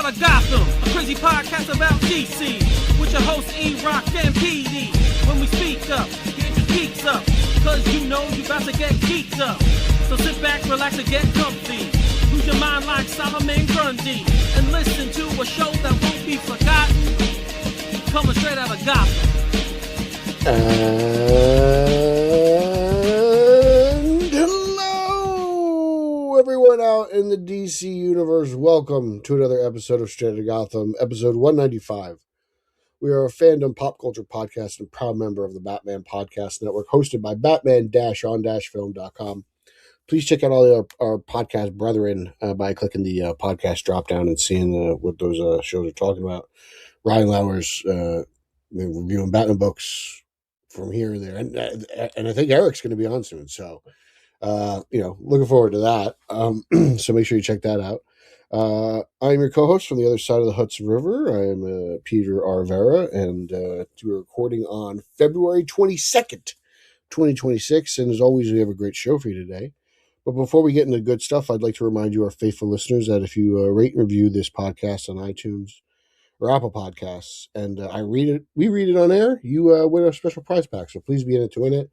out of Gotham, a crazy podcast about DC, with your hosts E-Rock and PD. When we speak up, get your geeks up, cause you know you about to get geeked up. So sit back, relax, and get comfy. Lose your mind like Solomon Grundy, and listen to a show that won't be forgotten, coming straight out of Gotham. And hello, everyone out in the DC universe. Welcome to another episode of Straight Outta Gotham, episode 195. We are a fandom pop culture podcast and proud member of the Batman Podcast Network, hosted by Batman-on-film.com. Please check out all our podcast brethren by clicking the podcast drop down and seeing what those shows are talking about. Ryan Lauer's reviewing Batman books from here and there, and I think Eric's going to be on soon, so looking forward to that. So make sure you check that out. I'm your co-host from the other side of the Hudson River. I am Peter Arvera, and we're recording on February 22nd, 2026, and as always, we have a great show for you today. But before we get into good stuff, I'd like to remind you, our faithful listeners, that if you rate and review this podcast on iTunes or Apple Podcasts, and we read it on air, you win a special prize pack. So please be in it to win it.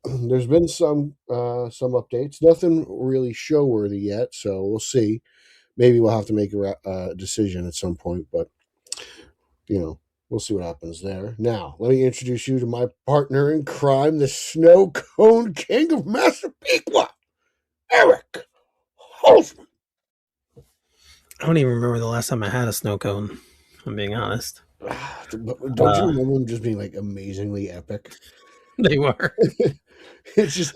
There's been some updates, nothing really show worthy yet, so we'll see. Maybe we'll have to make a decision at some point, but we'll see what happens there. Now, let me introduce you to my partner in crime, the Snow Cone King of Massapequa, Eric Holzman. I don't even remember the last time I had a snow cone, if I'm being honest. Don't you remember them just being like amazingly epic? They were.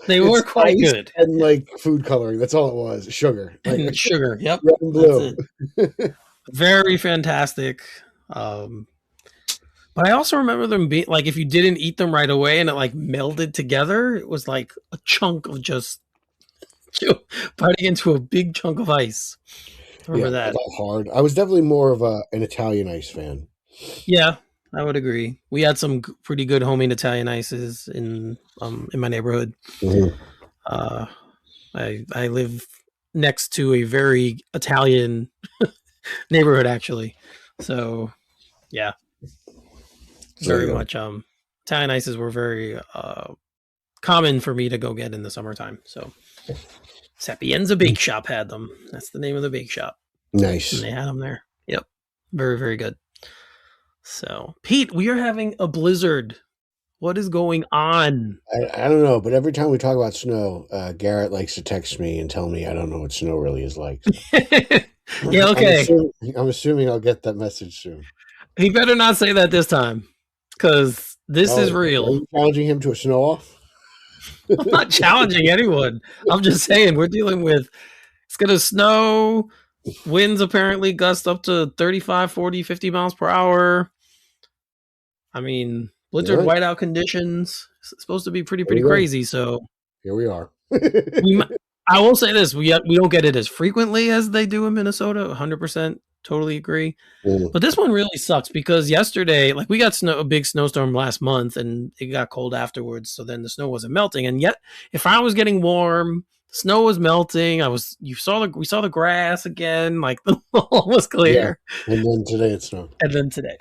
They were quite good. And like food coloring. That's all it was. Sugar. And sugar. Yep. Red and blue. Very fantastic. But I also remember them being like, if you didn't eat them right away and it like melded together, it was like a chunk of just biting into a big chunk of ice. I remember that. Hard. I was definitely more of an Italian ice fan. Yeah, I would agree. We had some pretty good homemade Italian ices in my neighborhood. Mm-hmm. I live next to a very Italian neighborhood, actually. So, yeah, very much. Italian ices were very common for me to go get in the summertime. So, Sapienza Bake Shop had them. That's the name of the bake shop. Nice. And they had them there. Yep. Very, very good. So, Pete, we are having a blizzard. What is going on? I don't know, but every time we talk about snow, Garrett likes to text me and tell me I don't know what snow really is like. Yeah, okay. I'm assuming I'll get that message soon. He better not say that this time, because this is real. Are you challenging him to a snow off? I'm not challenging anyone. I'm just saying we're dealing with, it's going to snow, winds apparently gust up to 35, 40, 50 miles per hour. I mean, blizzard whiteout conditions. It's supposed to be pretty crazy. So here we are. I will say this. We don't get it as frequently as they do in Minnesota. 100% totally agree. But this one really sucks because yesterday, like we got a big snowstorm last month and it got cold afterwards. So then the snow wasn't melting. And yet if I was getting warm, the snow was melting. We saw the grass again, like the wall was clear. Yeah. And then today it snowed. And then today.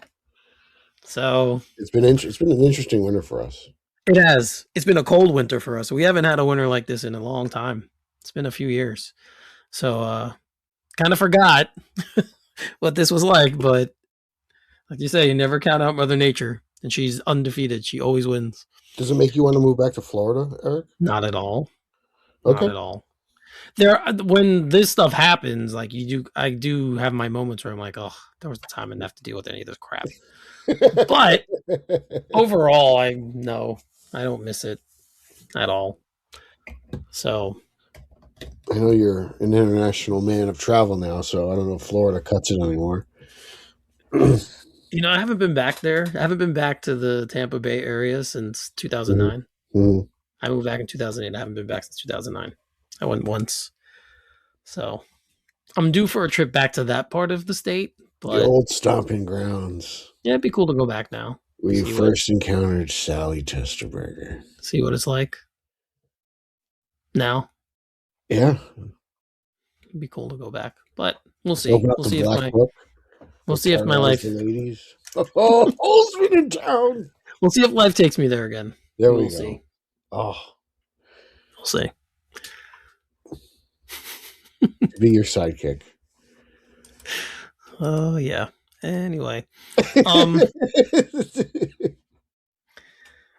So it's been an interesting winter for us. It has. It's been a cold winter for us. We haven't had a winter like this in a long time. It's been a few years. So kind of forgot what this was like, but like you say, you never count out Mother Nature, and she's undefeated. She always wins. Does it make you want to move back to Florida, Eric? Not at all. Okay. Not at all. When this stuff happens, like I do have my moments where I'm like, oh, there was a time I didn't have to deal with any of this crap. But overall, I don't miss it at all. So I know you're an international man of travel now, so I don't know if Florida cuts it anymore. I haven't been back there. I haven't been back to the Tampa Bay area since 2009. Mm-hmm. I moved back in 2008. I haven't been back since 2009. I went once. So I'm due for a trip back to that part of the state. But the old stomping grounds. Yeah, it'd be cool to go back now. We first encountered Sally Testerberger. See what it's like now. Yeah. It'd be cool to go back, but we'll see. Open up We'll the see black book. We'll see if my life. The ladies. Oh, Holzman in town. We'll see if life takes me there again. There we go. See. Oh, we'll see. Be your sidekick. Oh yeah. Anyway,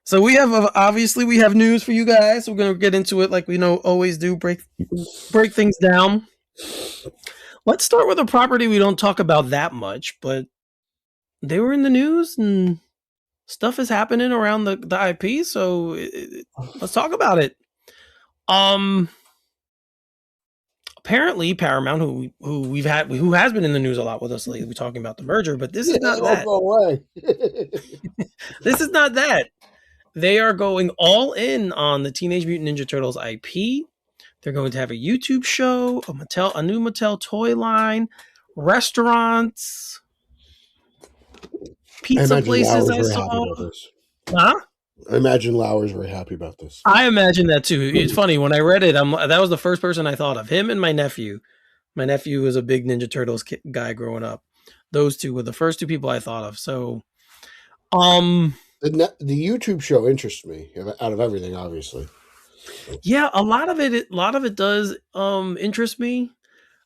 so we have obviously we have news for you guys. We're gonna get into it like we always do. Break things down. Let's start with a property we don't talk about that much, but they were in the news and stuff is happening around the IP. So let's talk about it. Apparently Paramount, who has been in the news a lot with us lately, we're talking about the merger, but this is not that. Go away. This is not that. They are going all in on the Teenage Mutant Ninja Turtles IP. They're going to have a YouTube show, a new Mattel toy line, restaurants, pizza places. I saw. Huh? I imagine Lauer's very happy about this. I imagine that too. It's funny when I read it. That was the first person I thought of. Him and my nephew. My nephew was a big Ninja Turtles guy growing up. Those two were the first two people I thought of. So, the YouTube show interests me out of everything, obviously. Yeah, a lot of it does interest me.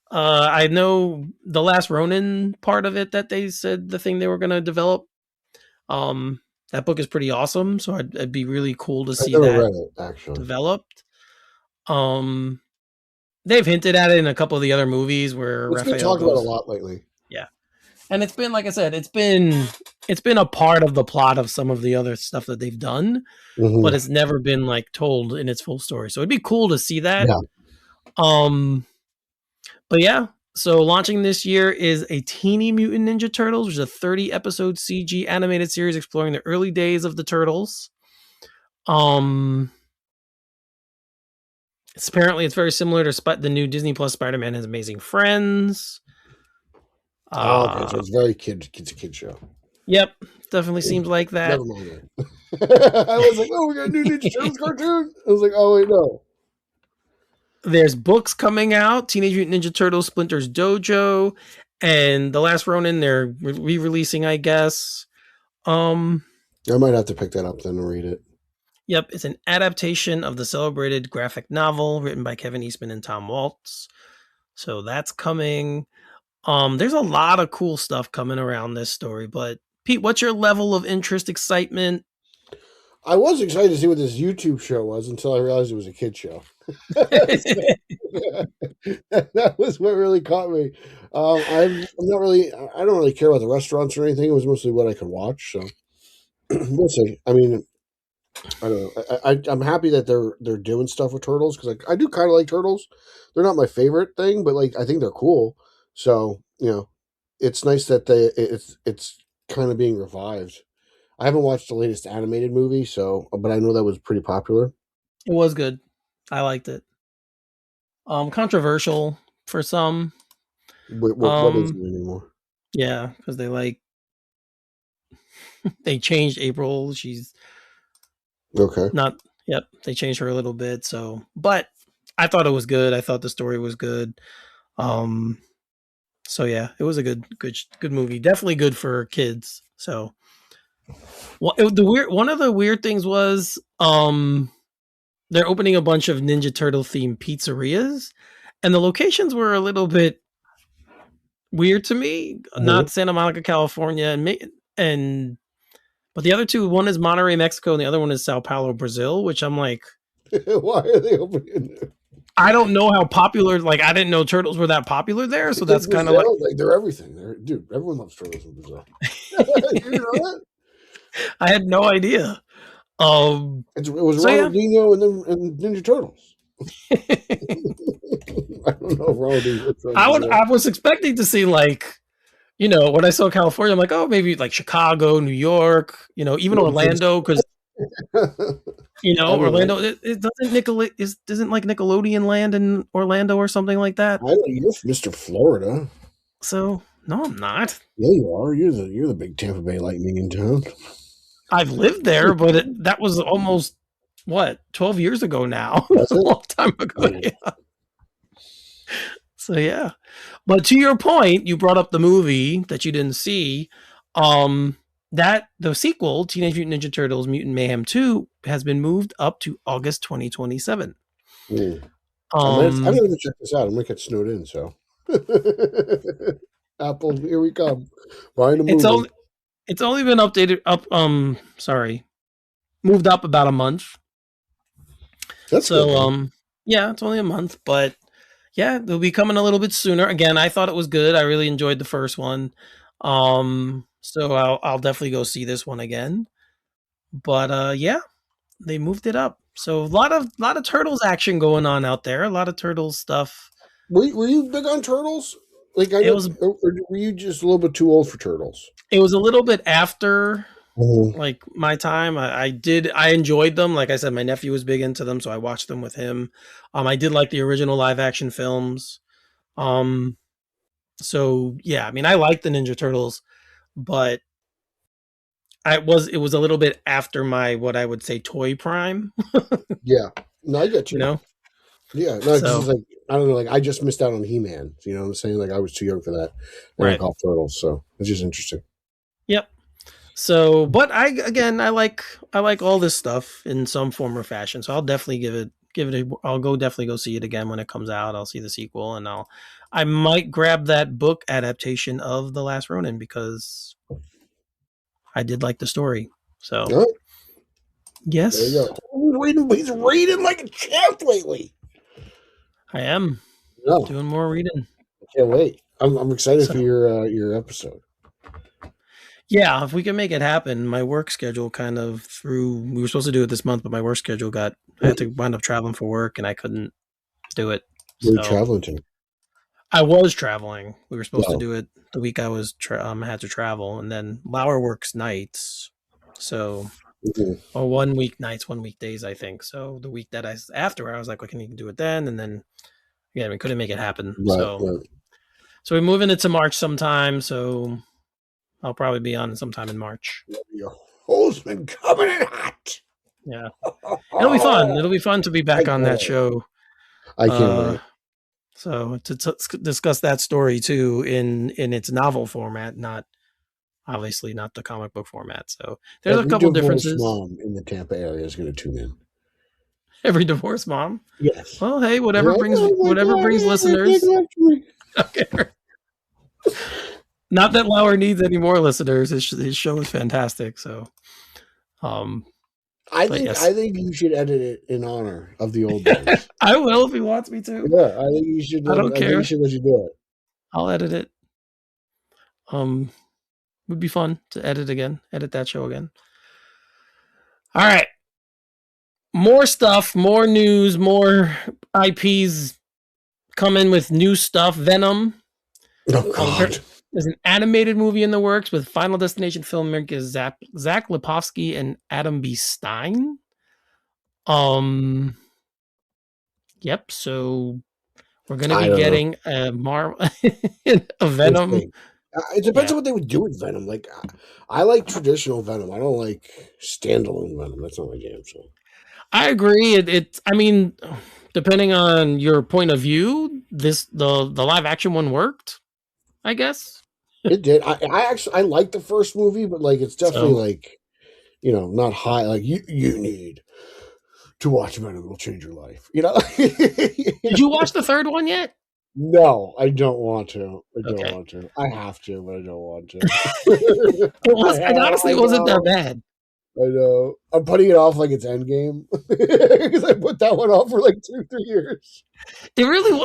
I know the Last Ronin part of it that they said the thing they were going to develop. That book is pretty awesome, so it'd be really cool to see that developed. They've hinted at it in a couple of the other movies where Raphael been talked about a lot lately. Yeah, and it's been, like I said, it's been a part of the plot of some of the other stuff that they've done, but it's never been like told in its full story. So it'd be cool to see that. Yeah. But yeah. So launching this year is a Teeny Mutant Ninja Turtles, which is a 30-episode CG animated series exploring the early days of the Turtles. It's very similar to the new Disney Plus Spider-Man His Amazing Friends. Okay, so it's very it's a kid show. Yep, definitely seems like that. Never mind that. I was like, oh, we got a new Ninja Turtles cartoon. I was like, oh wait, no. There's books coming out, Teenage Mutant Ninja Turtles Splinter's Dojo, and The Last Ronin, they're re-releasing, I guess. I might have to pick that up then and read it. Yep, it's an adaptation of the celebrated graphic novel written by Kevin Eastman and Tom Waltz. So that's coming. There's a lot of cool stuff coming around this story, but Pete, what's your level of interest, excitement? I was excited to see what this YouTube show was until I realized it was a kid show. That was what really caught me. I don't really care about the restaurants or anything. It was mostly what I could watch. So we'll see. I mean, I don't know. I'm happy that they're doing stuff with turtles because I do kind of like turtles. They're not my favorite thing, but like I think they're cool. So it's nice that it's kind of being revived. I haven't watched the latest animated movie, but I know that was pretty popular. It was good. I liked it. Controversial for some. What is it anymore? Yeah, because they changed April. She's okay. They changed her a little bit. So, but I thought it was good. I thought the story was good. So yeah, it was a good movie. Definitely good for kids. So. One of the weird things was they're opening a bunch of Ninja Turtle themed pizzerias, and the locations were a little bit weird to me. Not Santa Monica, California, but the other two, one is Monterrey, Mexico, and the other one is Sao Paulo, Brazil. Which I'm like, why are they opening? I don't know how popular. Like, I didn't know turtles were that popular there, so that's kind of like they're everything. Dude, everyone loves turtles in Brazil. You know that? I had no idea. It was Ronaldinho and Ninja Turtles. I don't know if Ronaldinho. I was expecting to see when I saw California, I'm like, oh, maybe like Chicago, New York, even Orlando, because Orlando. It doesn't like Nickelodeon land in Orlando or something like that. I know you're Mr. Florida. So no, I'm not. Yeah, you are. You're the big Tampa Bay Lightning in town. I've lived there, but that was almost 12 years ago now. That's a long time ago. Yeah. So yeah. But to your point, you brought up the movie that you didn't see. That the sequel, Teenage Mutant Ninja Turtles Mutant Mayhem 2, has been moved up to August 2027. I'm gonna check this out. I'm gonna get snowed in, so Apple, here we come. Buying a movie. It's only been moved up about a month. That's so good, yeah, it's only a month, but yeah, they'll be coming a little bit sooner. Again, I thought it was good. I really enjoyed the first one. So I'll definitely go see this one again. But yeah, they moved it up. So a lot of Turtles action going on out there. A lot of Turtles stuff. Were you big on Turtles? Like I It know, was or were you just a little bit too old for Turtles? It was a little bit after Mm-hmm. like my time. I enjoyed them. Like I said, my nephew was big into them, so I watched them with him. I did like the original live action films. So yeah, I mean, I like the Ninja Turtles, but it was a little bit after my, what I would say, toy prime. Yeah, no, I get you. You know, Yeah, no, because so it's like I don't know, like I just missed out on He-Man. You know what I'm saying? Like I was too young for that. And I right, call Turtles, so it's just interesting. yep. So, but I like all this stuff in some form or fashion. So I'll definitely I'll definitely go see it again when it comes out. I'll see the sequel, and I might grab that book adaptation of The Last Ronin because I did like the story. So All right, there you yes, go. He's reading like a champ lately. I am No, doing more reading. I can't wait. I'm excited for So your episode. yeah, if we can make it happen, my work schedule we were supposed to do it this month, but my work schedule I had to wind up traveling for work and I couldn't do it. Where are you So traveling to? I was traveling. We were supposed to No. do it the week I had to travel, and then Lauer works nights. So, Mhm. or 1 week nights, 1 week days, I think. So the week that after, I was like, well, can you do it then? And then, yeah, we couldn't make it happen. Right, right. So we're moving it to March sometime. So I'll probably be on sometime in March. Your hole's been coming in hot. Yeah. It'll be fun. It'll be fun to be I back can't on that wait. show. I can't wait. So to discuss that story too in its novel format, not obviously not the comic book format. So there's a Every couple divorced differences. mom in the Tampa area is going to tune in. Every divorced mom. Yes. Well, hey, whatever Like, brings oh my whatever God, brings listeners. Okay. Not that Lauer needs any more listeners. His show is fantastic. So, I yes. think you should edit it in honor of the old days. I will if he wants me to. Yeah, I think you should. I don't care. I think he should let you do it. I'll edit it. Would be fun to edit that show again. All right. More stuff, more news, more IPs coming with new stuff. Venom. Oh God. There's an animated movie in the works with Final Destination filmmakers Zach Lipovsky and Adam B. Stein. Yep. So we're gonna be getting a Venom. It depends on what they would do with Venom. Like, I like traditional Venom. I don't like standalone Venom. That's not my jam. So I agree. I mean, depending on your point of view, the live action one worked, I guess. It did. I like the first movie, but like it's definitely like, not high. Like you need to watch Venom. It'll change your life. Did you watch the third one yet? No, I don't want to. I don't want to. I have to, but I don't want to. It honestly wasn't that bad. I know. I'm putting it off like it's Endgame because I put that one off for like 2-3 years. It really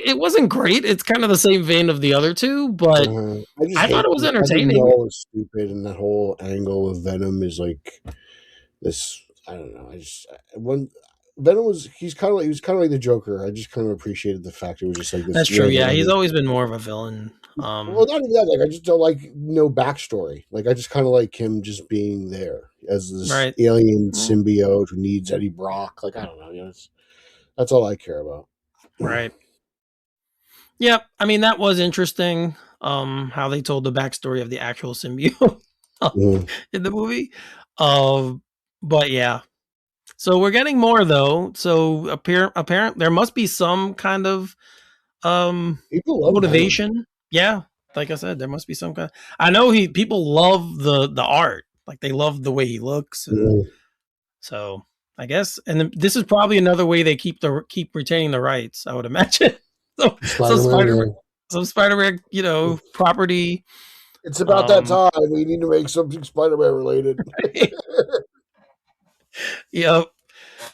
it wasn't great. It's kind of the same vein of the other two, but I thought it was entertaining. All is stupid, and that whole angle of Venom is like this. I don't know. When Venom he was kind of like the Joker. I just kind of appreciated the fact it was just like this. That's true. Yeah, he's always been more of a villain. Well, not even that. Like, I just don't like no backstory. Like, I just kind of like him just being there as this alien symbiote who needs Eddie Brock. Like, I don't know. That's all I care about. Right. Yep. I mean, that was interesting. How they told the backstory of the actual symbiote in the movie. But yeah. So we're getting more though. So apparent there must be some kind of People love motivation. Yeah, like I said, there must be some kind. I know people love the art, like they love the way he looks, and so I guess. And this is probably another way they keep retaining the rights, I would imagine. So Spider-Man, some Spider-Man, property. It's about that time. We need to make something Spider-Man related. Right? Yep.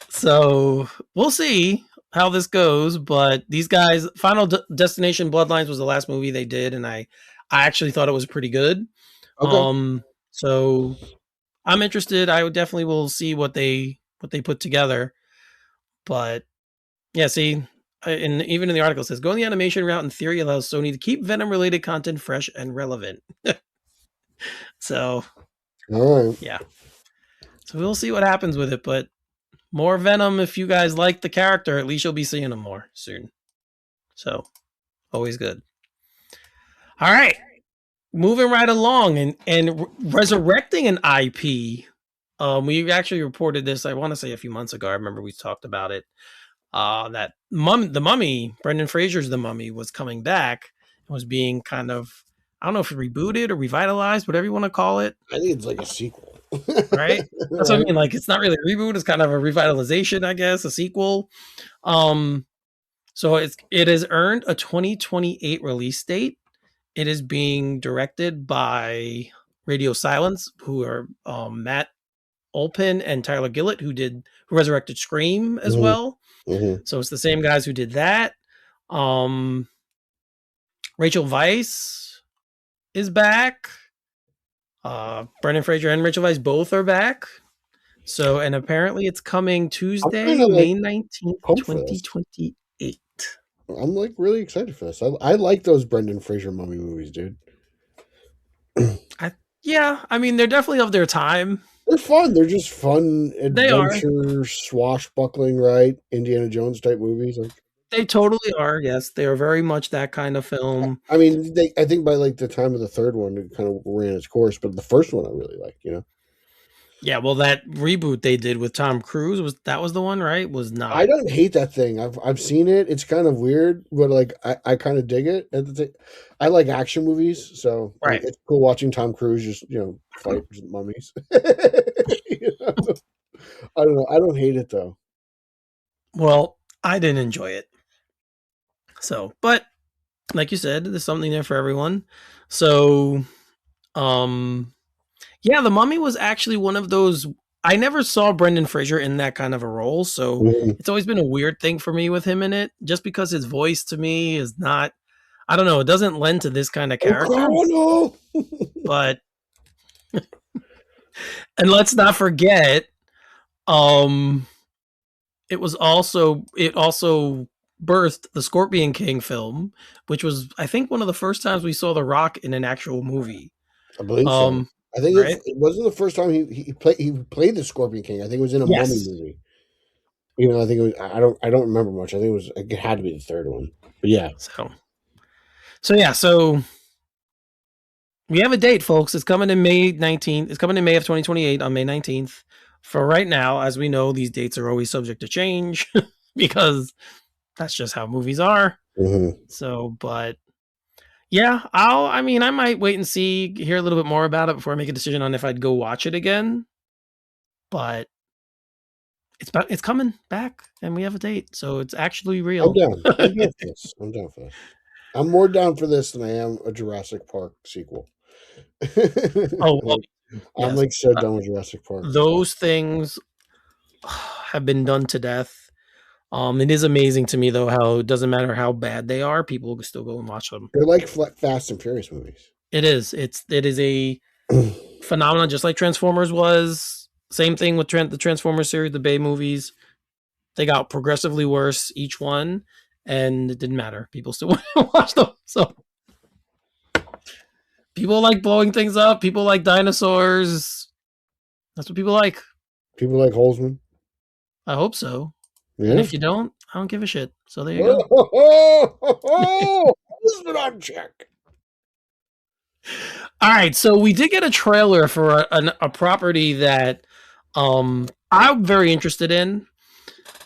So we'll see how this goes, but these guys, Final Destination Bloodlines was the last movie they did, and I actually thought it was pretty good. Okay. So I'm interested. I would definitely will see what they put together. But yeah, see, and even in the article it says going the animation route in theory allows Sony to keep Venom related content fresh and relevant. So all right. Yeah. So we'll see what happens with it, but more Venom. If you guys like the character, at least you'll be seeing him more soon. So always good. All right. Moving right along and resurrecting an IP. We actually reported this, I want to say a few months ago. I remember we talked about it. That the Mummy, Brendan Fraser's The Mummy, was coming back and was being kind of, I don't know if rebooted or revitalized, whatever you want to call it. I think it's like a sequel. Right? That's what I mean. Like, it's not really a reboot, it's kind of a revitalization, I guess, a sequel. So it has earned a 2028 release date. It is being directed by Radio Silence, who are Matt Olpin and Tyler Gillett, who resurrected Scream as well. Mm-hmm. So it's the same guys who did that. Rachel Weisz is back. Brendan Fraser and Rachel Weisz both are back. So, and apparently it's coming Tuesday, May 19th, 2028. I'm like really excited for this. I like those Brendan Fraser Mummy movies, dude. Yeah, I mean, they're definitely of their time. They're fun. They're just fun adventure, swashbuckling, right? Indiana Jones type movies. They totally are. Yes, they are very much that kind of film. I mean, I think by like the time of the third one, it kind of ran its course. But the first one, I really liked. Yeah, well, that reboot they did with Tom Cruise was the one, right? Was not. I don't hate that thing. I've seen it. It's kind of weird, but like I kind of dig it. I like action movies, so right. It's cool watching Tom Cruise just fight mummies. I don't know. I don't hate it though. Well, I didn't enjoy it. So, but like you said, there's something there for everyone. So, yeah, The Mummy was actually one of those. I never saw Brendan Fraser in that kind of a role, so it's always been a weird thing for me with him in it, just because his voice to me is not, I don't know, it doesn't lend to this kind of character. Oh, no. But, and let's not forget, it also birthed the Scorpion King film, which was, I think, one of the first times we saw The Rock in an actual movie. I believe so. I think it wasn't the first time he played the Scorpion King. I think it was in a Mummy movie. Even though I think it was, I don't remember much. I think it had to be the third one. But yeah. So we have a date, folks. It's coming in May 19th. It's coming in May of 2028 on May 19th. For right now, as we know, these dates are always subject to change because that's just how movies are. Mm-hmm. So, but yeah, I might wait and hear a little bit more about it before I make a decision on if I'd go watch it again. But it's coming back, and we have a date, so it's actually real. I'm down for this. I'm more down for this than I am a Jurassic Park sequel. I'm like so done with Jurassic Park. Those things have been done to death. It is amazing to me, though, how it doesn't matter how bad they are, people will still go and watch them. They're like Fast and Furious movies. It is. It is a phenomenon, just like Transformers was. Same thing with the Transformers series, the Bay movies. They got progressively worse, each one, and it didn't matter. People still want to watch them. So people like blowing things up. People like dinosaurs. That's what people like. People like Holzman. I hope so. Yeah. And if you don't, I don't give a shit. So there you go. Holzman on check. All right, so we did get a trailer for a property that I'm very interested in.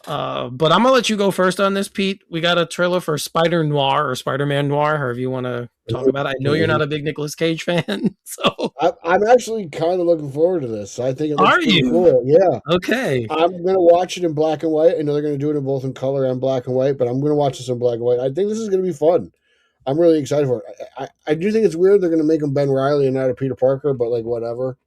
But I'm gonna let you go first on this, Pete. We got a trailer for Spider Noir or Spider-Man Noir, however you want to talk about it. I know you're not a big Nicolas Cage fan, so I'm actually kind of looking forward to this. I think it looks are pretty you? cool. Yeah. Okay. I'm going to watch it in black and white. I know they're going to do it in both in color and black and white, but I'm going to watch this in black and white. I think this is going to be fun. I'm really excited for it. I do think it's weird they're going to make him Ben Reilly and not a Peter Parker, but like whatever.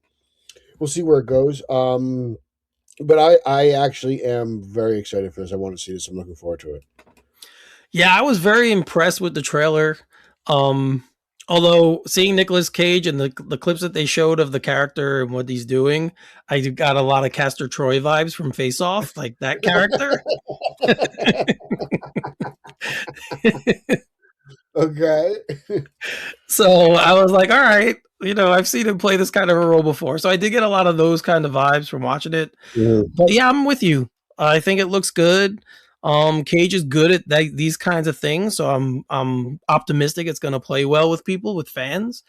We'll see where it goes. But I actually am very excited for this. I want to see this. I'm looking forward to it. Yeah, I was very impressed with the trailer. Although seeing Nicolas Cage and the clips that they showed of the character and what he's doing, I got a lot of Castor Troy vibes from Face Off, like that character. Okay. So I was like, all right, I've seen him play this kind of a role before. So I did get a lot of those kind of vibes from watching it. But yeah, I'm with you. I think it looks good. Cage is good at these kinds of things, so I'm optimistic it's going to play well with people, with fans.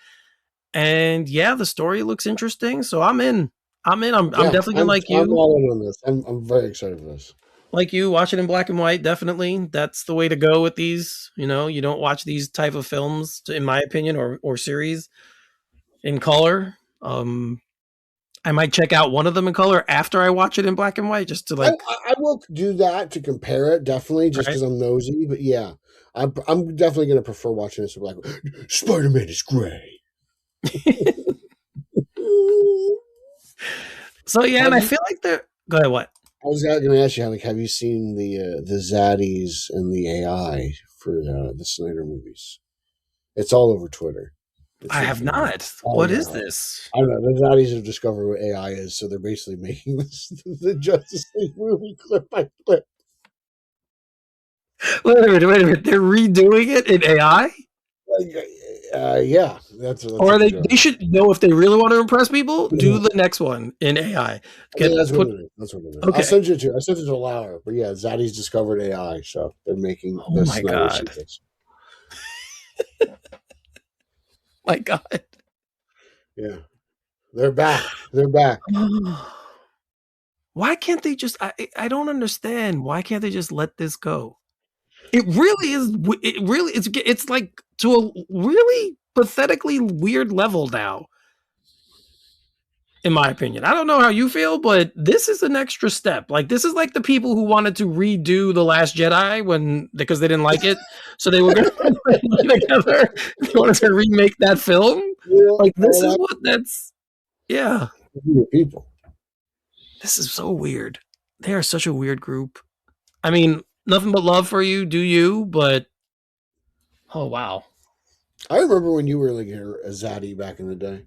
And yeah, the story looks interesting, so I'm in. I'm definitely gonna like you. I'm all in on this. I'm very excited for this. Like you, watch it in black and white. Definitely, that's the way to go with these. You don't watch these type of films, in my opinion, or series in color. I might check out one of them in color after I watch it in black and white, just to like. I will do that to compare it, definitely, just because I'm nosy. But yeah, I'm definitely going to prefer watching this in black. Spider-Man is gray. So yeah, and I feel like they're. Go ahead. What? I was going to ask you, have you seen the Zaddies and the AI for the Snyder movies? It's all over Twitter. I have not. What is this? I don't know. The Zaddies have discovered what AI is, so they're basically making this the Justice League movie clip by clip. Wait a minute. They're redoing it in AI? Yeah, that's or they should know, if they really want to impress people, do the next one in AI. That's what it is. Okay. I'll send it to you. I sent it to Laura, but yeah, Zaddies discovered AI, so they're making. Oh my god! My god! Yeah, they're back. They're back. Why can't they just? I don't understand. Why can't they just let this go? It really is. It's like to a really pathetically weird level now, in my opinion. I don't know how you feel, but this is an extra step. Like, this is like the people who wanted to redo The Last Jedi because they didn't like it, so they were going to together. They wanted to remake that film. Yeah, like, this is what that's. Yeah. People. This is so weird. They are such a weird group. I mean, nothing but love for you, do you? But oh wow, I remember when you were like a zaddy back in the day.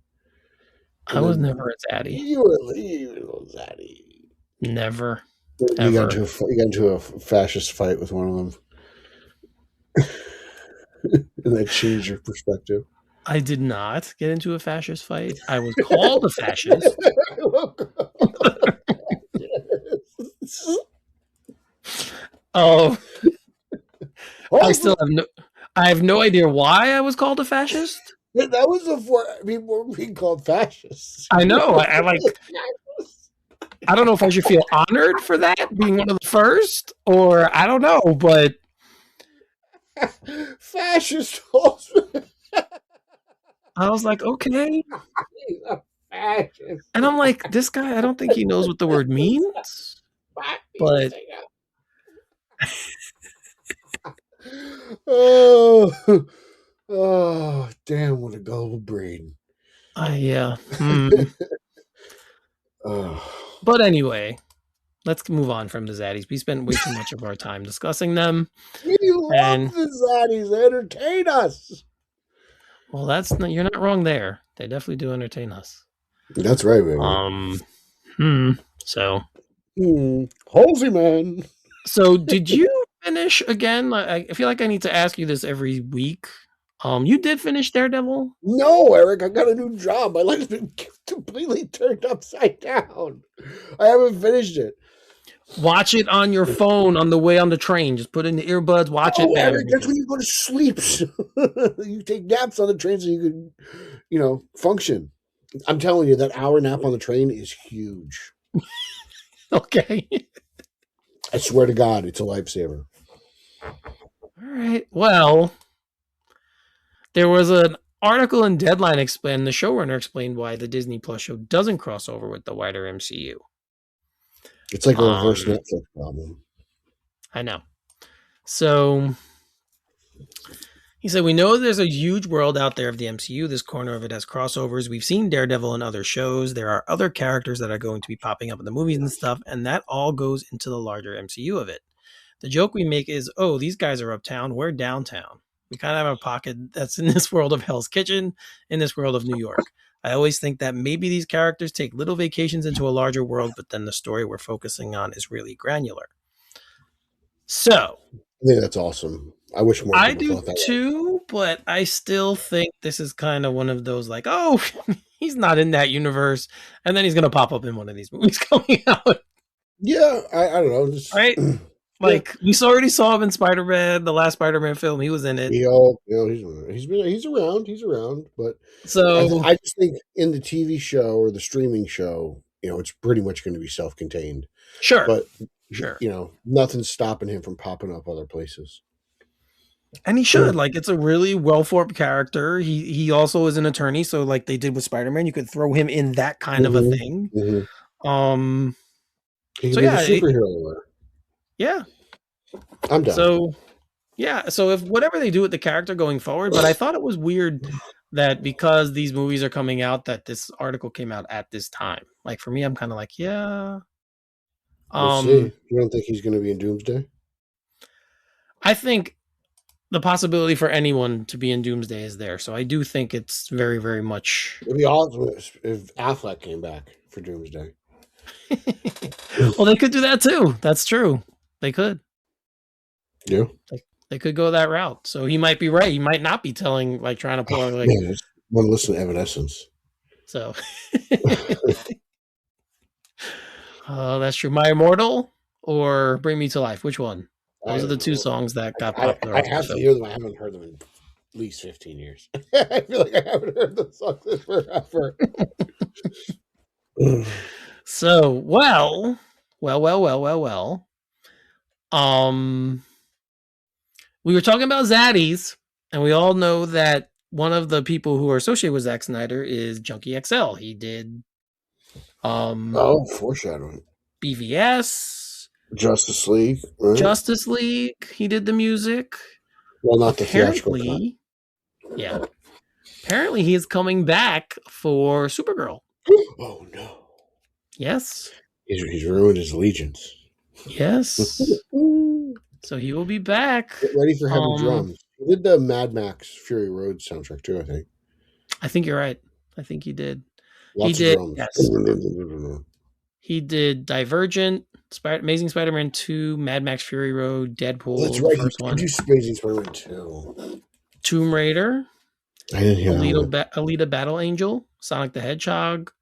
I was never a zaddy. You were a little zaddy. Never. You got into a fascist fight with one of them, and that changed your perspective. I did not get into a fascist fight. I was called a fascist. Oh, I have no idea why I was called a fascist. That was before people were being called fascists. I know. I I don't know if I should feel honored for that, being one of the first, or I don't know, but fascist. I was like, okay. And I'm like, this guy, I don't think he knows what the word means. But oh, damn! What a gullible brain. Yeah. But anyway, let's move on from the Zaddies. We spent way too much of our time discussing them. We love the Zaddies. They entertain us. Well, you're not wrong there. They definitely do entertain us. That's right, baby. So. Halsey, man. So, did you finish again? I feel like I need to ask you this every week. You did finish Daredevil? No, Eric. I got a new job. My life's been completely turned upside down. I haven't finished it. Watch it on your phone on the way on the train. Just put in the earbuds. Watch it. Eric, that's when you go to sleep. You take naps on the train so you can, function. I'm telling you, that hour nap on the train is huge. Okay. I swear to God, it's a lifesaver. All right. Well, there was an article in Deadline explained, the showrunner explained why the Disney Plus show doesn't cross over with the wider MCU. It's like a reverse Netflix problem. I know. So he said, we know there's a huge world out there of the MCU. This corner of it has crossovers. We've seen Daredevil in other shows. There are other characters that are going to be popping up in the movies and stuff, and that all goes into the larger MCU of it. The joke we make is, oh, these guys are uptown. We're downtown. We kind of have a pocket that's in this world of Hell's Kitchen, in this world of New York. I always think that maybe these characters take little vacations into a larger world, but then the story we're focusing on is really granular. So I think that's awesome. I wish more people thought that. I do too, but I still think this is kind of one of those like, oh, he's not in that universe, and then he's going to pop up in one of these movies coming out. Yeah, I don't know. Just, right? Like we already saw him in Spider-Man, the last Spider-Man film. He was in it. He's around. He's around, but so I just think in the TV show or the streaming show, it's pretty much going to be self-contained. Sure, but nothing's stopping him from popping up other places. And he should. Like, it's a really well-formed character. He also is an attorney, so like they did with Spider-Man, you could throw him in that kind of a thing. Mm-hmm. He could be the superhero. Yeah. I'm done. So, yeah. So if whatever they do with the character going forward, but I thought it was weird that because these movies are coming out, that this article came out at this time. Like for me, I'm kind of like, yeah. We'll see. You don't think he's going to be in Doomsday? I think the possibility for anyone to be in Doomsday is there. So I do think it's very, very much. It'd be awesome if Affleck came back for Doomsday. Well, they could do that too. That's true. They could. Yeah. They could go that route. So he might be right. He might not be trying to pull out like. Man, I want to listen to Evanescence. So. That's true. My Immortal or Bring Me to Life? Which one? Those are the two songs that got popular. I have to hear them. I haven't heard them in at least 15 years. I feel like I haven't heard the songs in forever. So, well. We were talking about Zaddies, and we all know that one of the people who are associated with Zack Snyder is Junkie XL. He did foreshadowing. BVS. Justice League. Right? Justice League. He did the music. Well, not the theatrical cut. Yeah. Apparently he is coming back for Supergirl. Oh no. Yes. He's ruined his allegiance. Yes. So he will be back. Get ready for heavy drums. He did the Mad Max Fury Road soundtrack too, I think. I think you're right. I think he did. Lots of drums. Yes. He did Divergent, Amazing Spider-Man 2, Mad Max Fury Road, Deadpool. That's right. He did Amazing Spider-Man 2. Tomb Raider. I didn't hear Alita Battle Angel, Sonic the Hedgehog,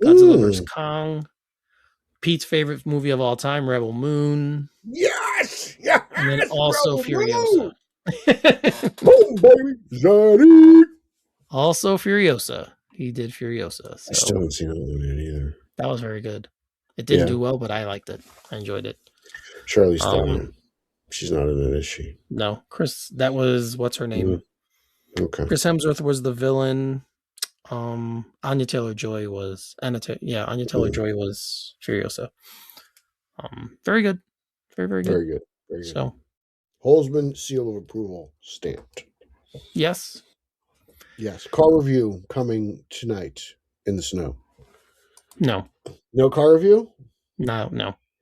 Godzilla vs. Kong, Pete's favorite movie of all time, Rebel Moon. Yes! And then also Furiosa. Boom, baby! Zaddy! Also Furiosa. He did Furiosa. So I still haven't seen it either. That was very good. It didn't do well, but I liked it. I enjoyed it. Charlize Theron. She's not in it, is she? No. Chris, that was, what's her name? Okay. Chris Hemsworth was the villain. Anya Taylor-Joy was Anya Taylor-Joy was Furiosa. Very good. Very, very good. Very good. Very good. So Holzman seal of approval stamped. Yes. Yes. Car review coming tonight in the snow. No. No car review? No.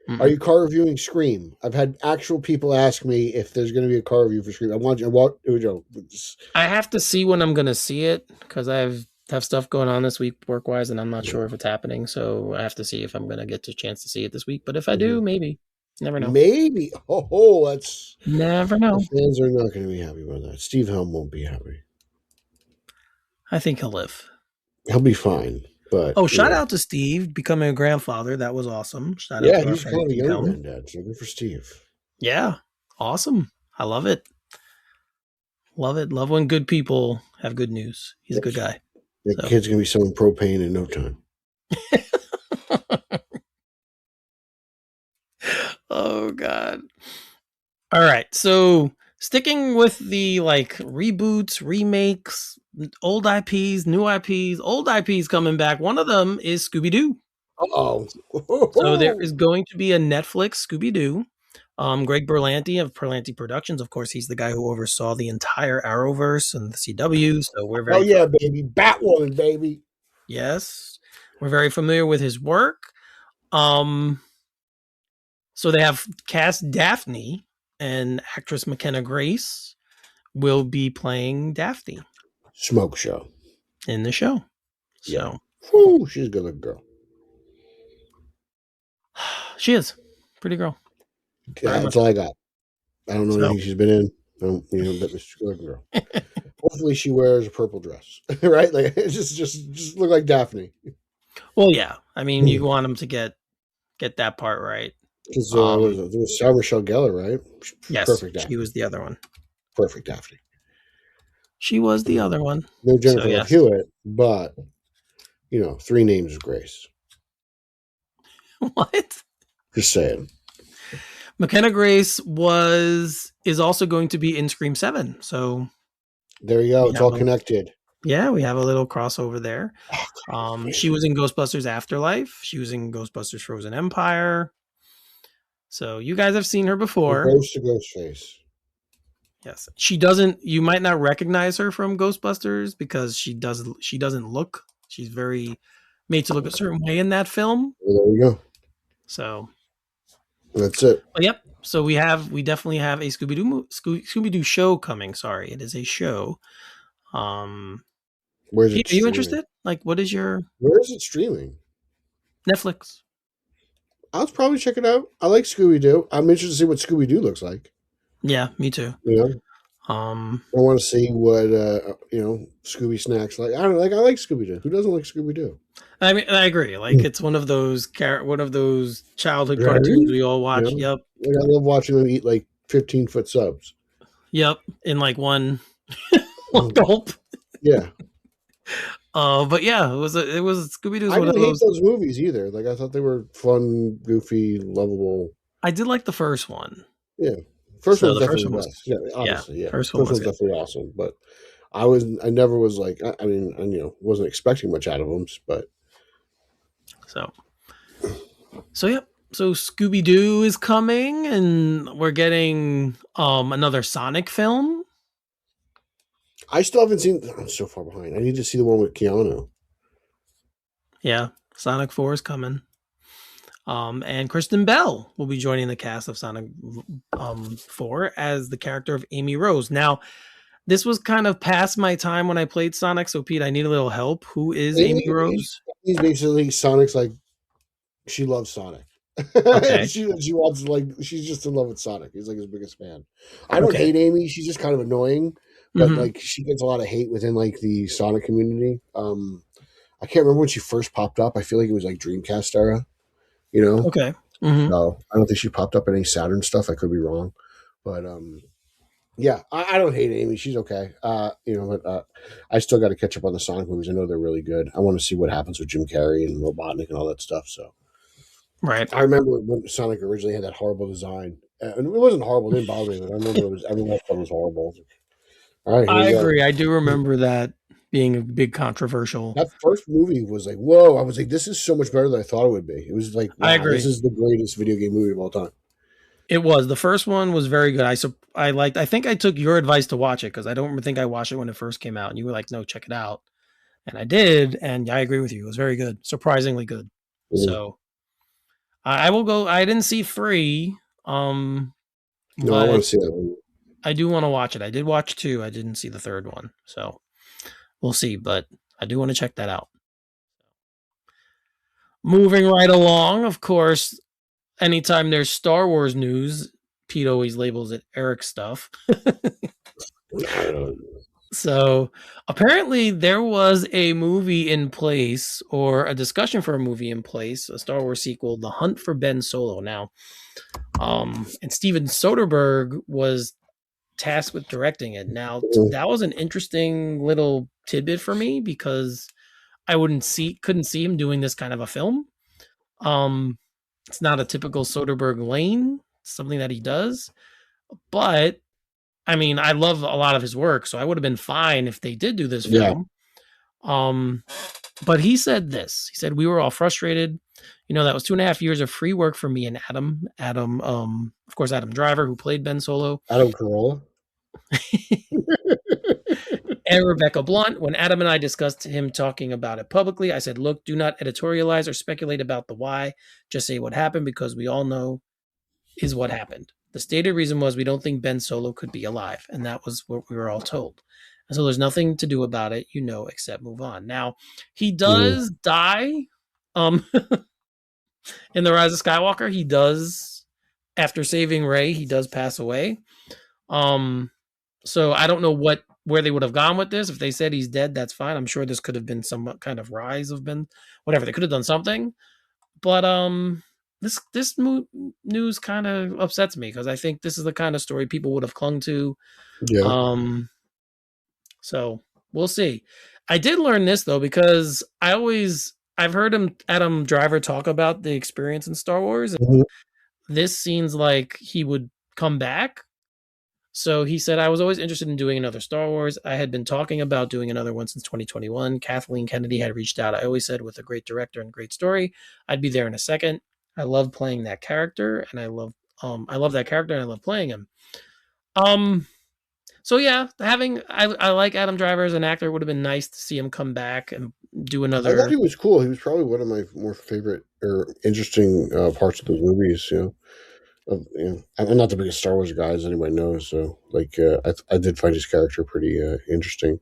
Mm-mm. Are you car reviewing Scream? I've had actual people ask me if there's going to be a car review for Scream. I have to see when I'm going to see it because I have stuff going on this week work-wise, and I'm not sure if it's happening. So I have to see if I'm going to get a chance to see it this week. But if I do, maybe. Never know. Maybe. Oh, that's... Never know. The fans are not going to be happy about that. Steve Helm won't be happy. I think he'll live. He'll be fine. But shout out to Steve becoming a grandfather. That was awesome. Shout out to he's kind of a young granddad. So good for Steve. Yeah. Awesome. I love it. Love it. Love when good people have good news. He's a good guy. That kid's going to be selling propane in no time. Oh God. All right. So sticking with the like reboots, remakes, old IPs, new IPs, old IPs coming back. One of them is Scooby Doo. Oh, So there is going to be a Netflix Scooby Doo. Greg Berlanti of Berlanti Productions, of course, he's the guy who oversaw the entire Arrowverse and the CW. So we're oh very yeah, baby, Batwoman, baby. yes, we're very familiar with his work. So they have cast Daphne, and actress McKenna Grace will be playing Daphne Smoke show. in the show. Yeah. So Whew, she's a good looking girl. she is pretty girl. Yeah, that's all I got. I don't know So. anything she's been in. I don't, but she's a good looking girl. Hopefully, she wears a purple dress, right? Like it just look like Daphne. Well, yeah. I mean, you want them to get that part right. Because there was Sarah Michelle Gellar, right? Yes, Perfect Daphne. she was the other one. Perfect Daphne. She was the other one. No Jennifer Love Hewitt, but 3 names of Grace. What? Just saying. McKenna Grace is also going to be in Scream 7. So there you go. It's all connected. Yeah, we have a little crossover there. She was in Ghostbusters Afterlife. She was in Ghostbusters Frozen Empire. So you guys have seen her before. Ghost to Ghostface. Yes. She doesn't, you might not recognize her from Ghostbusters because she doesn't look, she's very made to look a certain way in that film. Well, there you go. So that's it. Well, yep. So we definitely have a Scooby-Doo show coming. Sorry, it is a show. Where's it? Are you interested? Like, where is it streaming? Netflix. I'll probably check it out. I like Scooby-Doo. I'm interested to see what Scooby-Doo looks like. Yeah, me too. I want to see what Scooby snacks like. I don't like. I like Scooby-Doo. Who doesn't like Scooby-Doo? I mean, I agree. Like, it's one of those childhood cartoons we all watch. Yep. Like, I love watching them eat like 15-foot subs. Yep, in like one gulp. Yeah. But yeah, it was Scooby-Doo's. I didn't hate those movies either. Like, I thought they were fun, goofy, lovable. I did like the first one. Yeah, first one's definitely the best. Yeah, obviously, yeah. First one's definitely awesome. But I never was like, I mean, wasn't expecting much out of them. But so yep. So Scooby-Doo is coming, and we're getting another Sonic film. I still haven't seen. I'm so far behind. I need to see the one with Keanu. Yeah, Sonic 4 is coming. And Kristen Bell will be joining the cast of Sonic 4 as the character of Amy Rose. Now, this was kind of past my time when I played Sonic, so Pete, I need a little help. Who is Amy Rose? He's basically Sonic's like, she loves Sonic. Okay. she wants, like, she's just in love with Sonic. He's like his biggest fan. I don't hate Amy. She's just kind of annoying, but like she gets a lot of hate within like the Sonic community. I can't remember when she first popped up. I feel like it was like Dreamcast era. Okay. No, I don't think she popped up in any Saturn stuff. I could be wrong, but yeah, I don't hate Amy. She's okay. But I still got to catch up on the Sonic movies. I know they're really good. I want to see what happens with Jim Carrey and Robotnik and all that stuff. So, right. I remember when Sonic originally had that horrible design, and it wasn't horrible. It didn't bother me, but I remember everyone thought it was horrible. All right, I agree. I do remember that being a big controversial. That first movie was like, whoa! I was like, this is so much better than I thought it would be. It was like, wow, I agree. This is the greatest video game movie of all time. It was. The first one was very good. I think I took your advice to watch it because I don't think I watched it when it first came out, and you were like, no, check it out, and I did, and I agree with you. It was very good, surprisingly good. Mm-hmm. So I will go. I didn't see 3. No, I want to see that one. I do want to watch it. I did watch 2. I didn't see the 3rd one, so we'll see. But I do want to check that out. Moving right along, of course, anytime there's Star Wars news, Pete always labels it Eric stuff. So apparently there was a movie in place, or a discussion for a movie in place, a Star Wars sequel, The Hunt for Ben Solo. Now, and Steven Soderbergh was tasked with directing it. Now, that was an interesting little tidbit for me because I couldn't see him doing this kind of a film. It's not a typical Soderbergh lane, it's something that he does. But I mean, I love a lot of his work, so I would have been fine if they did do this film. But he said this. He said, we were all frustrated. That was 2.5 years of free work for me and Adam. Of course, Adam Driver, who played Ben Solo. Adam Carolla. And Rebecca Blunt. When Adam and I discussed him talking about it publicly, I said, look, do not editorialize or speculate about the why. Just say what happened, because we all know is what happened. The stated reason was we don't think Ben Solo could be alive. And that was what we were all told. And so there's nothing to do about it, except move on. Now, he does die in The Rise of Skywalker. He does, after saving Rey, he does pass away. So I don't know where they would have gone with this. If they said he's dead, that's fine. I'm sure this could have been some kind of rise of Ben, whatever. They could have done something. But this news kind of upsets me, because I think this is the kind of story people would have clung to. Yeah. So we'll see. I did learn this though, because I've heard Adam Driver talk about the experience in Star Wars. And this seems like he would come back. So he said, I was always interested in doing another Star Wars. I had been talking about doing another one since 2021. Kathleen Kennedy had reached out. I always said, with a great director and great story, I'd be there in a second. I love playing that character, and I love that character, and I love playing him. So yeah, I like Adam Driver as an actor. It would have been nice to see him come back and do another. I thought he was cool. He was probably one of my more favorite or interesting parts of those movies. I'm not the biggest Star Wars guy, as anybody knows. So, I did find his character pretty interesting.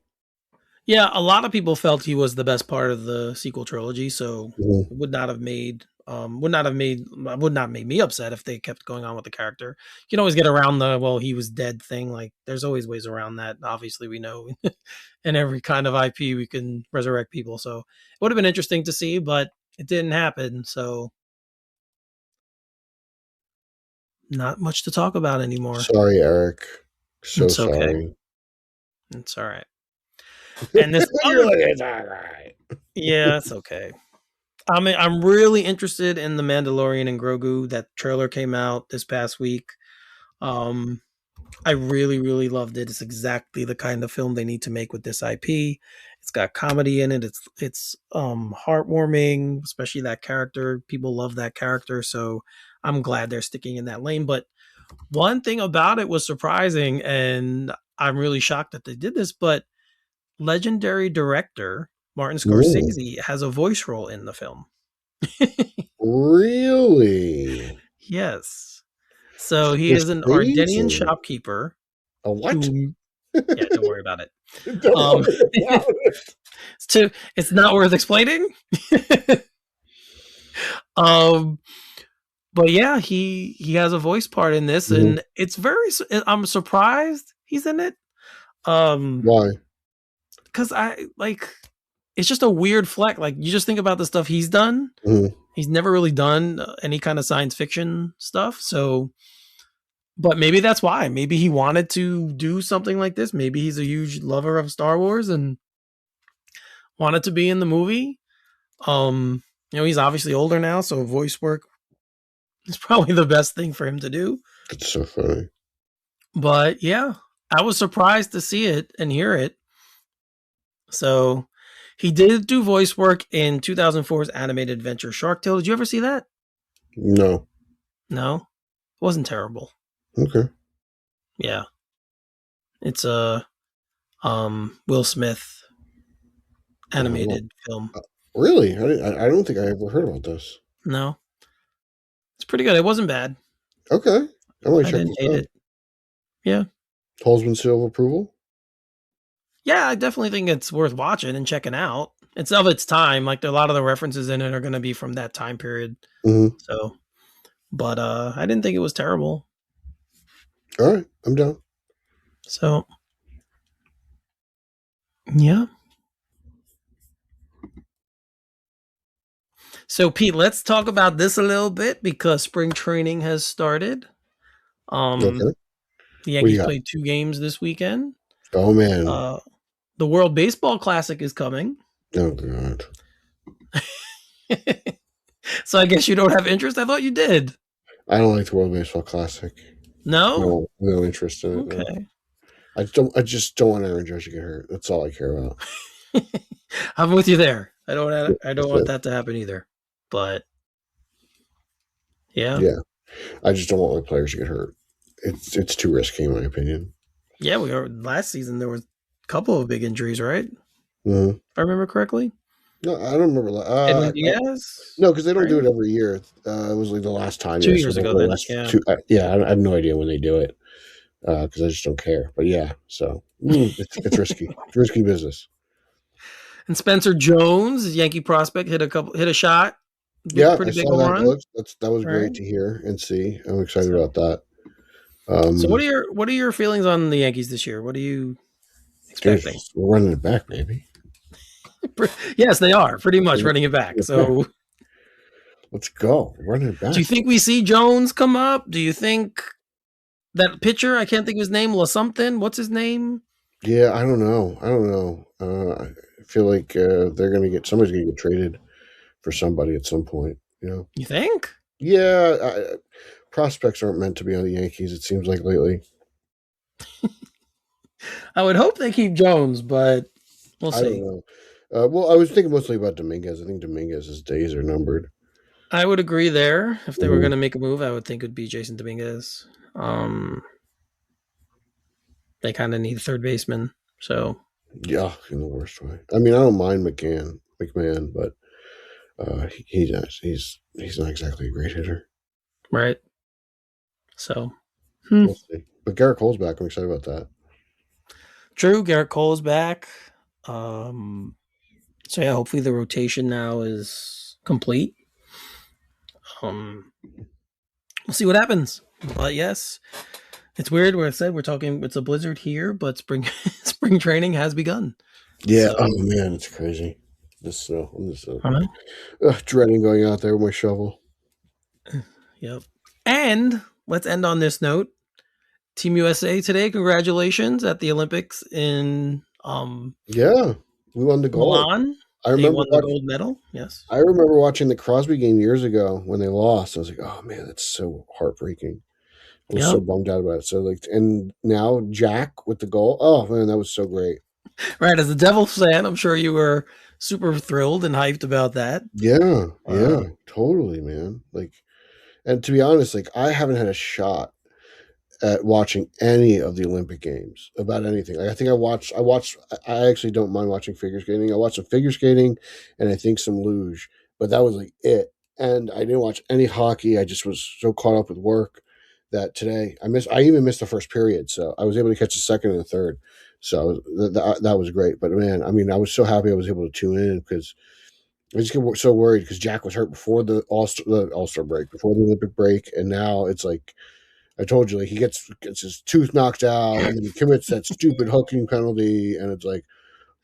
Yeah, a lot of people felt he was the best part of the sequel trilogy. So, it would not have made me upset if they kept going on with the character. You can always get around the he was dead thing. Like, there's always ways around that. Obviously, we know in every kind of IP we can resurrect people. So, it would have been interesting to see, but it didn't happen. So, not much to talk about anymore. Sorry, Eric. It's sorry. Okay. It's all right. And this it's all right. Yeah, it's okay. I'm really interested in The Mandalorian and Grogu. That trailer came out this past week. I really, really loved it. It's exactly the kind of film they need to make with this IP. It's got comedy in it. It's heartwarming, especially that character. People love that character, so I'm glad they're sticking in that lane. But one thing about it was surprising, and I'm really shocked that they did this, but legendary director Martin Scorsese has a voice role in the film. Really? Yes. So he is an Ardenian shopkeeper. A what? Yeah, don't worry about it. It's not worth explaining. But yeah, he has a voice part in this, and it's I'm surprised he's in it. Why? Because it's just a weird fleck. Like, you just think about the stuff he's done. He's never really done any kind of science fiction stuff. So, but maybe that's why. Maybe he wanted to do something like this. Maybe he's a huge lover of Star Wars and wanted to be in the movie. He's obviously older now, so voice work is probably the best thing for him to do. It's so funny. But yeah, I was surprised to see it and hear it. So he did do voice work in 2004's animated adventure Shark Tale. Did you ever see that? No. No? It wasn't terrible. Okay. Yeah. It's a Will Smith animated film. Really? I don't think I ever heard about this. No. It's pretty good. It wasn't bad. Okay. I didn't hate it. Yeah. Holzman seal of approval? Yeah, I definitely think it's worth watching and checking out. It's of its time. Like, a lot of the references in it are going to be from that time period. So, but I didn't think it was terrible. All right, I'm down. So, yeah. So, Pete, let's talk about this a little bit, because spring training has started. Okay. The Yankees played 2 games this weekend. Oh, man. The World Baseball Classic is coming. Oh, God. So I guess you don't have interest? I thought you did. I don't like the World Baseball Classic. No? No interest in it. No. Okay. I just don't want Aaron Judge to get hurt. That's all I care about. I'm with you there. I don't That's want it. that to happen either. But yeah. Yeah. I just don't want my players to get hurt. It's too risky in my opinion. Yeah, we are last season there was a couple of big injuries, right? Mm-hmm. If I remember correctly. No, I don't remember. Edwin Diaz? No, because they don't do right? it every year. It was like the last time. 2 years ago then. Yeah. I have no idea when they do it because I just don't care. But yeah, so it's risky. It's risky business. And Spencer Jones, Yankee prospect, hit a shot. Pretty big home run. That was great to hear and see. I'm excited about that. So what are your feelings on the Yankees this year? What are you expecting? We're running it back, maybe. Yes, they are pretty much running it back. So let's go. We're running it back. Do you think we see Jones come up? Do you think that pitcher? I can't think of his name. Something. What's his name? Yeah, I don't know. I feel like somebody's gonna get traded for somebody at some point. You think? Yeah, prospects aren't meant to be on the Yankees. It seems like lately. I would hope they keep Jones, but we'll see. I don't know. Well, I was thinking mostly about Dominguez. I think Dominguez's days are numbered. I would agree there. If they were going to make a move, I would think it would be Jason Dominguez. They kind of need a third baseman, so yeah, in the worst way. I mean, I don't mind McMahon, but he's not exactly a great hitter, right? So, we'll see. But Garrett Cole's back. I'm excited about that. True, Garrett Cole's back. So yeah, hopefully the rotation now is complete. We'll see what happens. But yes, it's weird where I said we're talking. It's a blizzard here, but spring training has begun. Yeah. So, oh man, it's crazy. The snow. I'm just dreading going out there with my shovel. Yep. And let's end on this note. Team USA today. Congratulations at the Olympics in Yeah, we won the gold. Milan. I remember the gold medal. Yes. I remember watching the Crosby game years ago when they lost. I was like, oh man, that's so heartbreaking. I was so bummed out about it. So and now Jack with the goal. Oh man, that was so great. Right, as a Devils fan, I'm sure you were super thrilled and hyped about that. Yeah, totally, man. And to be honest, I haven't had a shot at watching any of the Olympic Games about anything. I think I actually don't mind watching figure skating. I watched some figure skating and I think some luge, but that was it. And I didn't watch any hockey. I just was so caught up with work that today I even missed the first period. So I was able to catch the second and the third. So that was great. But man, I mean, I was so happy I was able to tune in because I just get so worried because Jack was hurt before the All-Star break, before the Olympic break. And now it's like, I told you, he gets his tooth knocked out, and then he commits that stupid hooking penalty, and it's like,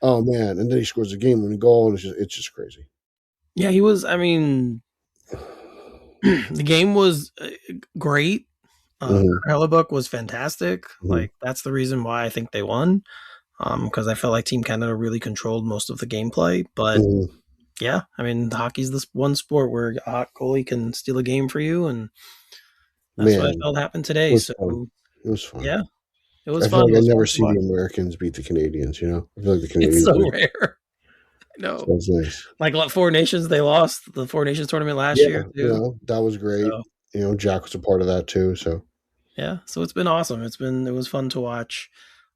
oh man! And then he scores a game-winning goal, and it's just crazy. Yeah, he was. I mean, the game was great. Hellebuck was fantastic. That's the reason why I think they won, because I felt like Team Canada really controlled most of the gameplay. But yeah, I mean, hockey's this one sport where a hot goalie can steal a game for you, and that's what I felt happened today. It was fun. Yeah, it was fun. I never see the Americans beat the Canadians. I feel like the Canadians. It's so rare. I know. So that's nice. Like Four Nations, they lost the Four Nations tournament last year too. That was great. So, Jack was a part of that too. So yeah, so it's been awesome. It was fun to watch.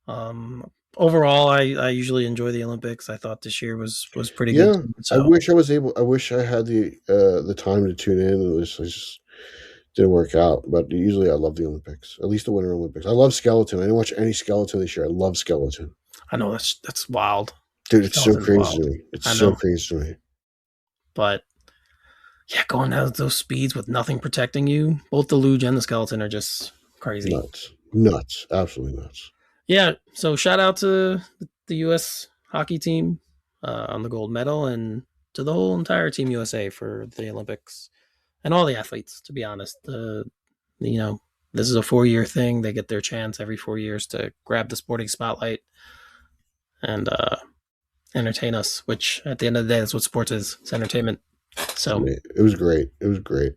Overall, I usually enjoy the Olympics. I thought this year was pretty good. So. I wish I had the time to tune in. It just didn't work out, but usually I love the Olympics, at least the Winter Olympics. I love skeleton. I didn't watch any skeleton this year. I love skeleton. I know that's wild, dude. It's so crazy to me. It's so crazy to me. But yeah, going out at those speeds with nothing protecting you, both the luge and the skeleton are just crazy. Nuts, absolutely nuts. Yeah. So shout out to the U.S. hockey team on the gold medal, and to the whole entire Team USA for the Olympics. And all the athletes, to be honest. This is a 4-year thing. They get their chance every 4 years to grab the sporting spotlight and entertain us, which at the end of the day, that's what sports is. It's entertainment. So it was great. It was great.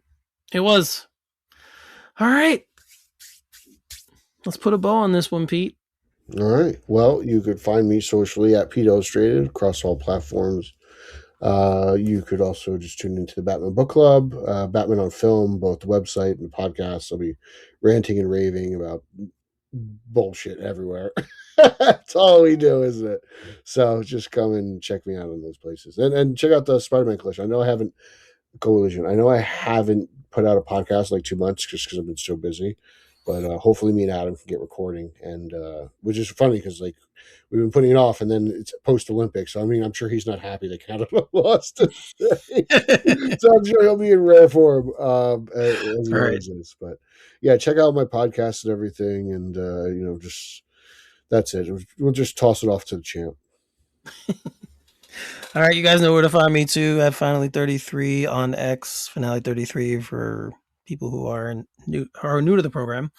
It was. All right. Let's put a bow on this one, Pete. All right. Well, you could find me socially at Pete Illustrated across all platforms. You could also just tune into the Batman Book Club, Batman on Film, both the website and the podcast. I'll be ranting and raving about bullshit everywhere. That's all we do, isn't it? So just come and check me out on those places. And check out the Spider-Man Collision. I know I haven't put out a podcast in like 2 months just because I've been so busy. But hopefully me and Adam can get recording, and which is funny because like we've been putting it off, and then it's post Olympics. So I mean, I'm sure he's not happy that Canada lost today. So I'm sure he'll be in rare form as he always is. But yeah, check out my podcast and everything, and just that's it. We'll just toss it off to the champ. All right, you guys know where to find me too at Finale33 on X, Finale33 for people who are new to the program.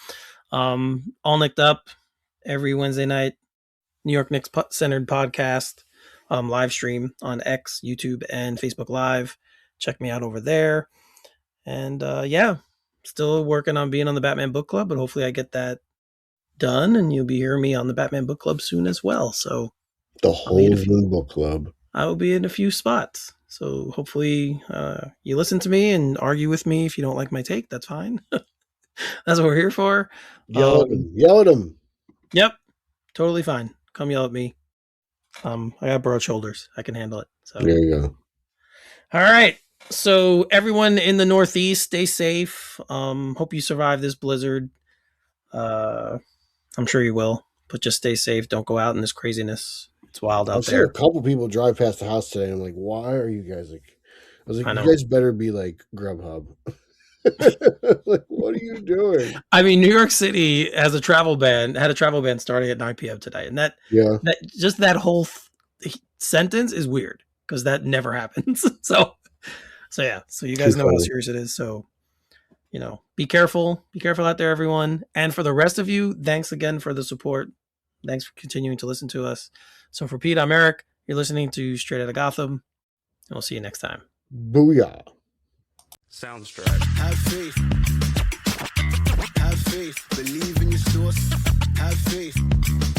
All Nicked Up every Wednesday night, New York Knicks centered podcast, live stream on X, YouTube, and Facebook Live. Check me out over there. And still working on being on the Batman Book Club, but hopefully I get that done, and you'll be hearing me on the Batman Book Club soon as well. So the whole new book club. I will be in a few spots. So hopefully you listen to me and argue with me if you don't like my take. That's fine. That's what we're here for. Yell at him. Yep. Totally fine. Come yell at me. I got broad shoulders. I can handle it. So there you go. All right. So everyone in the Northeast, stay safe. Hope you survive this blizzard. I'm sure you will, but just stay safe. Don't go out in this craziness. It's wild out there. I saw a couple people drive past the house today. I'm like, why are you guys like? I was like, you guys better be like Grubhub. Like, what are you doing? I mean, New York City had a travel ban starting at 9 p.m. today, and that whole sentence is weird because that never happens. So you guys know how serious it is. So be careful out there, everyone. And for the rest of you, thanks again for the support. Thanks for continuing to listen to us. So for Pete, I'm Eric. You're listening to Straight Outta Gotham, and we'll see you next time. Booyah. Soundstripe. Have faith. Have faith. Believe in your source. Have faith.